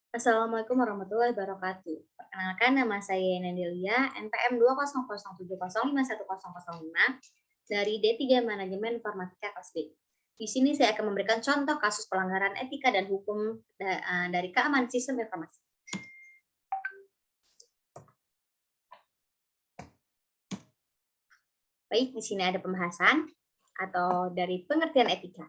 Assalamualaikum warahmatullahi wabarakatuh. Perkenalkan nama saya Nadelia, NPM 20007051005 dari D3 Manajemen Informatika kelas B. Di sini saya akan memberikan contoh kasus pelanggaran etika dan hukum dari keamanan sistem informasi. Baik, di sini ada pembahasan atau dari pengertian etika.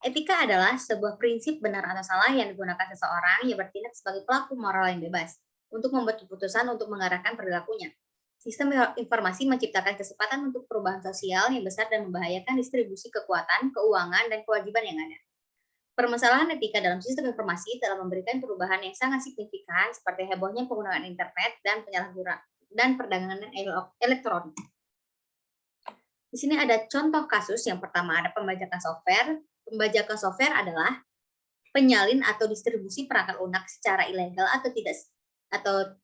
Etika adalah sebuah prinsip benar atau salah yang digunakan seseorang yang bertindak sebagai pelaku moral yang bebas untuk membuat keputusan untuk mengarahkan perilakunya. Sistem informasi menciptakan kesempatan untuk perubahan sosial yang besar dan membahayakan distribusi kekuatan, keuangan, dan kewajiban yang ada. Permasalahan etika dalam sistem informasi telah memberikan perubahan yang sangat signifikan seperti hebohnya penggunaan internet dan penyalahgunaan dan perdagangan elektronik. Di sini ada contoh kasus. Yang pertama ada pembajakan software. Pembajakan software adalah penyalin atau distribusi perangkat lunak secara ilegal atau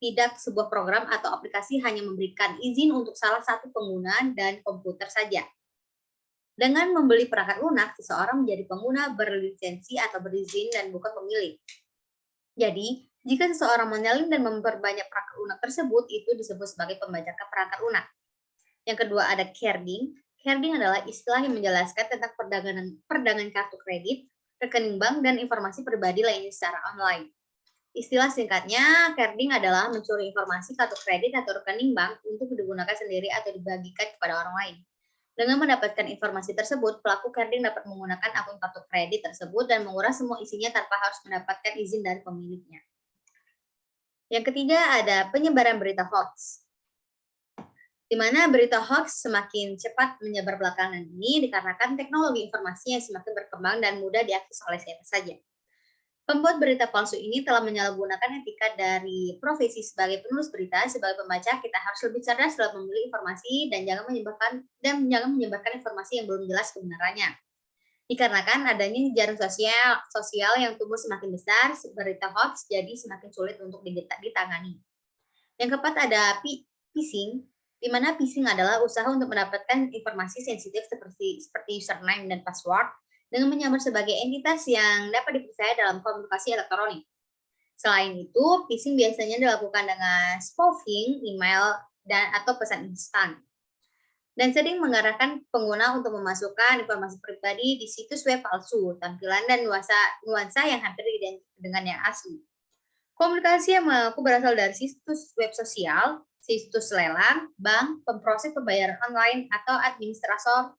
tidak sebuah program atau aplikasi hanya memberikan izin untuk salah satu pengguna dan komputer saja. Dengan membeli perangkat lunak, seseorang menjadi pengguna berlisensi atau berizin dan bukan pemilik. Jadi, jika seseorang menyalin dan memperbanyak perangkat lunak tersebut, itu disebut sebagai pembajakan perangkat lunak. Yang kedua ada carding. Carding adalah istilah yang menjelaskan tentang perdagangan kartu kredit, rekening bank, dan informasi pribadi lainnya secara online. Istilah singkatnya, carding adalah mencuri informasi kartu kredit atau rekening bank untuk digunakan sendiri atau dibagikan kepada orang lain. Dengan mendapatkan informasi tersebut, pelaku carding dapat menggunakan akun kartu kredit tersebut dan menguras semua isinya tanpa harus mendapatkan izin dari pemiliknya. Yang ketiga ada penyebaran berita hoax, di mana berita hoax semakin cepat menyebar belakangan ini dikarenakan teknologi informasi yang semakin berkembang dan mudah diakses oleh siapa saja. Pembuat berita palsu ini telah menyalahgunakan etika dari profesi sebagai penulis berita. Sebagai pembaca, kita harus lebih cerdas dalam memilih informasi dan jangan menyebarkan informasi yang belum jelas kebenarannya. Dikarenakan adanya jaring sosial yang tumbuh semakin besar, berita hoax jadi semakin sulit untuk ditangani. Yang keempat ada phishing, di mana phishing adalah usaha untuk mendapatkan informasi sensitif seperti username dan password dengan menyamar sebagai entitas yang dapat dipercaya dalam komunikasi elektronik. Selain itu, phishing biasanya dilakukan dengan spoofing email atau pesan instan, dan sering mengarahkan pengguna untuk memasukkan informasi pribadi di situs web palsu, tampilan dan nuansa yang hampir identik dengan yang asli. Komunikasi yang mengaku berasal dari situs web sosial, situs lelang, bank, pemproses pembayaran online, atau administrator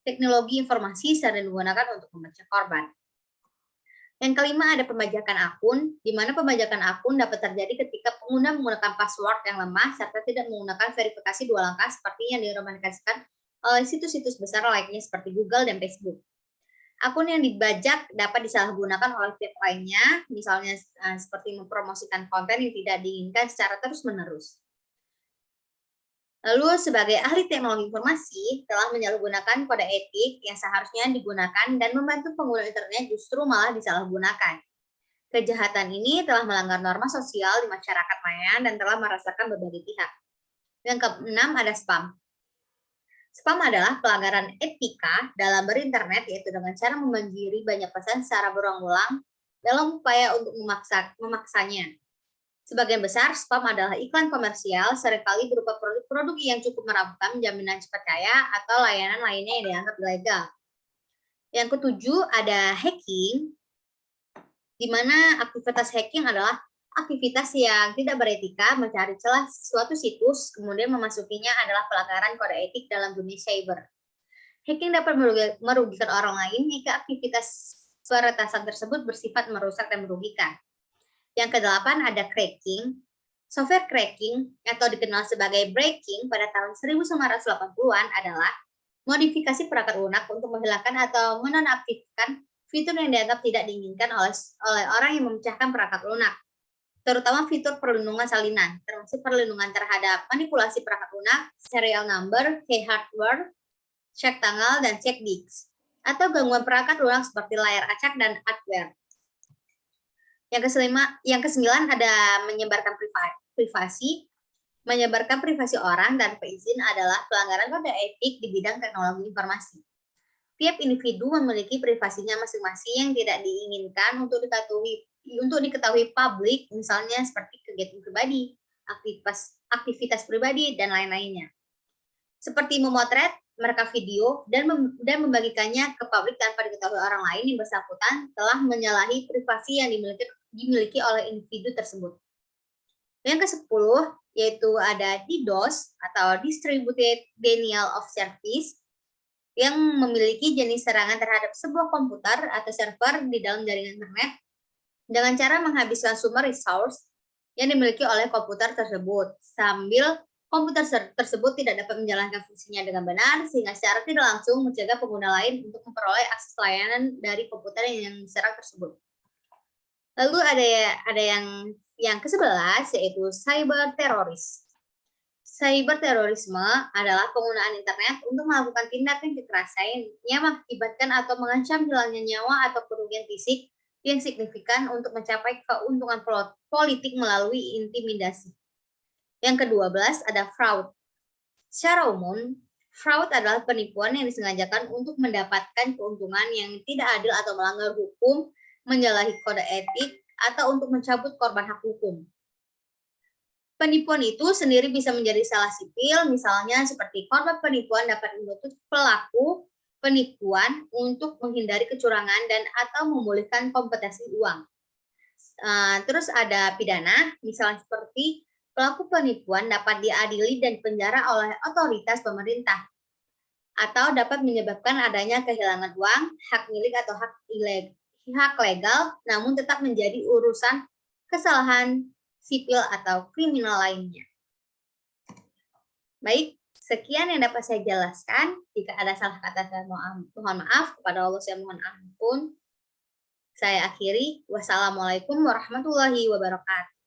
teknologi informasi sering digunakan untuk memecah korban. Yang kelima ada pembajakan akun, di mana pembajakan akun dapat terjadi ketika pengguna menggunakan password yang lemah serta tidak menggunakan verifikasi 2 langkah seperti yang direkomendasikan oleh situs-situs besar lainnya seperti Google dan Facebook. Akun yang dibajak dapat disalahgunakan oleh pihak lainnya, misalnya seperti mempromosikan konten yang tidak diinginkan secara terus-menerus. Lalu sebagai ahli teknologi informasi, telah menyalahgunakan kode etik yang seharusnya digunakan dan membantu pengguna internet justru malah disalahgunakan. Kejahatan ini telah melanggar norma sosial di masyarakat maya dan telah merasakan berbagai pihak. Yang keenam ada spam. Spam adalah pelanggaran etika dalam berinternet, yaitu dengan cara membanjiri banyak pesan secara berulang-ulang dalam upaya untuk memaksanya. Sebagian besar spam adalah iklan komersial, seringkali berupa produk-produk yang cukup meragukan jaminan cepat kaya atau layanan lainnya yang dianggap ilegal. Yang ketujuh ada hacking, di mana aktivitas hacking adalah aktivitas yang tidak beretika, mencari celah suatu situs, kemudian memasukinya adalah pelanggaran kode etik dalam dunia cyber. Hacking dapat merugikan orang lain jika aktivitas peretasan tersebut bersifat merusak dan merugikan. Yang kedelapan ada cracking. Software cracking atau dikenal sebagai breaking pada tahun 1980-an adalah modifikasi perangkat lunak untuk menghilangkan atau menonaktifkan fitur yang dianggap tidak diinginkan oleh orang yang memecahkan perangkat lunak, terutama fitur perlindungan salinan, termasuk perlindungan terhadap manipulasi perangkat lunak, serial number, key hardware, cek tanggal, dan cek disk, atau gangguan perangkat lunak seperti layar acak dan adware. Yang kesembilan ada menyebarkan privasi. Menyebarkan privasi orang tanpa izin adalah pelanggaran kode etik di bidang teknologi informasi. Tiap individu memiliki privasinya masing-masing yang tidak diinginkan untuk diketahui publik, misalnya seperti kegiatan pribadi, aktivitas pribadi, dan lain-lainnya. Seperti memotret, merekam video, dan membagikannya ke publik tanpa diketahui orang lain yang bersangkutan telah menyalahi privasi yang dimiliki oleh individu tersebut. Yang ke-10 yaitu ada DDoS atau Distributed Denial of Service, yang memiliki jenis serangan terhadap sebuah komputer atau server di dalam jaringan internet dengan cara menghabiskan sumber resource yang dimiliki oleh komputer tersebut sambil komputer tersebut tidak dapat menjalankan fungsinya dengan benar, sehingga secara tidak langsung mencegah pengguna lain untuk memperoleh akses layanan dari komputer yang diserang tersebut. Lalu ada yang ke-11 yaitu cyber teroris. Cyberterorisme adalah penggunaan internet untuk melakukan tindakan kekerasan yang mengakibatkan atau mengancam hilangnya nyawa atau kerugian fisik yang signifikan untuk mencapai keuntungan politik melalui intimidasi. Yang ke-12 ada fraud. Secara umum, fraud adalah penipuan yang disengajakan untuk mendapatkan keuntungan yang tidak adil atau melanggar hukum, menyalahi kode etik, atau untuk mencabut korban hak hukum. Penipuan itu sendiri bisa menjadi salah sipil, misalnya seperti korban penipuan dapat menuntut pelaku penipuan untuk menghindari kecurangan dan atau memulihkan kompensasi uang. Terus ada pidana, misalnya seperti pelaku penipuan dapat diadili dan penjara oleh otoritas pemerintah, atau dapat menyebabkan adanya kehilangan uang, hak milik atau hak legal, namun tetap menjadi urusan kesalahan sipil atau kriminal lainnya. Baik, sekian yang dapat saya jelaskan. Jika ada salah kata, saya mohon maaf. Kepada Allah saya mohon ampun. Saya akhiri. Wassalamualaikum warahmatullahi wabarakatuh.